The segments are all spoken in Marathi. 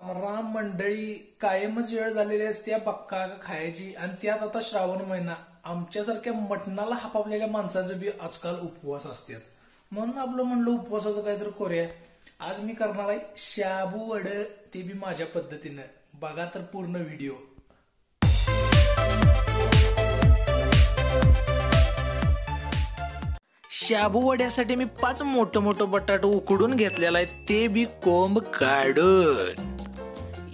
राम मंडळी कायमच वेळ झालेली असते बक्का खायची आणि त्यात आता श्रावण महिना आमच्यासारख्या मटणाला हापापलेल्या माणसाचं बी आजकाल उपवास असतात. म्हणून आपलं म्हणलं उपवासाचं काहीतरी करूया. आज मी करणार आहे शाबू वड, ते बी माझ्या पद्धतीनं. बघा तर पूर्ण व्हिडिओ. शाबू वड्यासाठी मी 5 मोठं बटाटो उकडून घेतलेला आहे, ते बी कोंब काढून.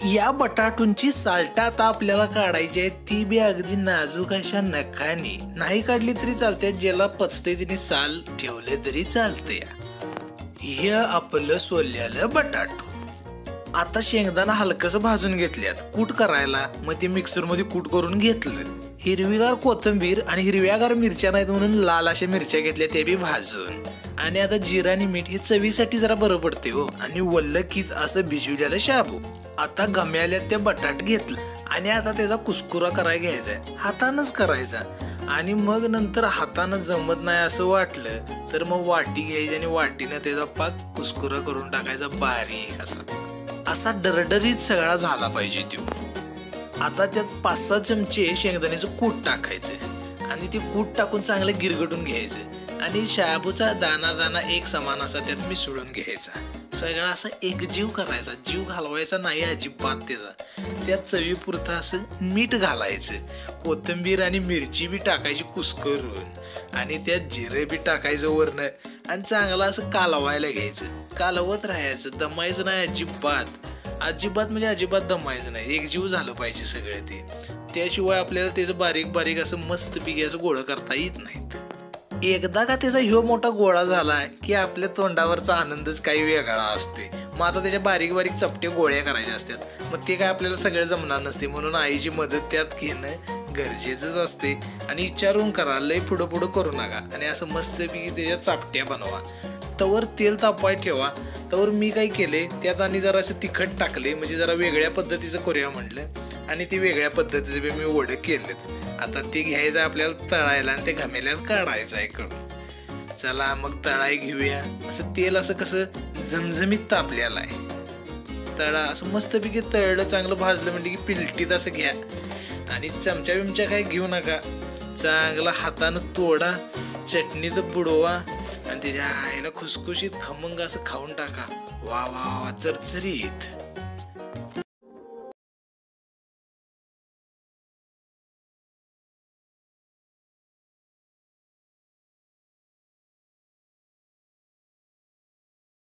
या बटाटूंची साल्टा आता आपल्याला काढायची आहे, ती बी अगदी नाजूक अशा नखाने. नाही काढली तरी चालते, ज्याला पचते तिने साल ठेवले तरी चालते. हे आपलं सोललेलं बटाटू. आता शेंगदाणा हलकस भाजून घेतल्यात कूट करायला, मग ते मिक्सर मध्ये कूट करून घेतलं. हिरवीगार कोथिंबीर आणि हिरव्यागार मिरच्या नाहीत म्हणून लाल अशा मिरच्या घेतल्या, ते बी भाजून. आणि आता जिरा आणि मीठ हे चवीसाठी जरा बरं पडते हो. आणि वल्ल कीच असं भिजवलेलं शाबू. आता गम्याला ते बटाट घेतलं आणि आता त्याचा कुस्कुरा करायला घ्यायचा, हातानच करायचा. आणि मग नंतर हातानं जमत नाही असं वाटलं तर मग वाटी घ्यायची आणि वाटीनं त्याचा पाक कुस्कुरा करून टाकायचा बारीक असा डरडरीत सगळा झाला पाहिजे तो. आता त्यात 5-6 चमचे शेंगदाण्याचं कूट टाकायचं आणि ते कूट टाकून चांगलं गिरगटून घ्यायचं आणि शाबूचा दाना एक समान असा त्यात मिसळून घ्यायचा. सगळा असा एकजीव करायचा, जीव घालवायचा नाही अजिबात त्याचा. त्यात चवीपुरतं असं मीठ घालायचं, कोथिंबीर आणि मिरची बी टाकायची कुस्करून आणि त्यात जिरे बी टाकायचं वरनं आणि चांगलं असं कालवायला घ्यायचं. कालवत राहायचं, दमायचं नाही अजिबात म्हणजे अजिबात दमायचं नाही. एकजीव झालं पाहिजे सगळं ते. त्याशिवाय आपल्याला त्याचं बारीक असं मस्त पिकी असं गोळं करता येत नाहीत. एकदा का त्याचा ह्यो मोठा गोळा झाला की आपल्या तोंडावरचा आनंदच काही वेगळा असतोय. मग आता त्याच्या बारीक चपटे गोळ्या करायच्या असतात, मग ते काय आपल्याला सगळं जमणार नसते. म्हणून आईची मदत त्यात घेणं गरजेचंच असते. आणि विचारून करा, लय पुढं करू नका. आणि असं मस्तपैकी त्याच्या चापट्या बनवा. तवर तेल तापवाय ठेवा. तवर मी काय केले, त्यात आणि जरा असं तिखट टाकले, म्हणजे जरा वेगळ्या पद्धतीचं करूया म्हटलं. आणि ते वेगळ्या पद्धतीचे बी मी वडे केलेत. आता ते घ्यायचं आपल्याला तळायला आणि ते घमेल्यात काढायचं आहे करून. चला मग तळाई घेऊया. असं तेल असं कसं झमझमीत तापलेलं आहे. तळा असं मस्तपैकी तळलं, चांगलं भाजलं म्हणजे की पिलटीत असं घ्या. आणि चमचा बिमच्या काय घेऊ नका, चांगला हातानं तोडा, चटणीत बुडवा आणि त्याच्या आईला खुसखुशीत खमंग असं खाऊन टाका. वा चरचरीत.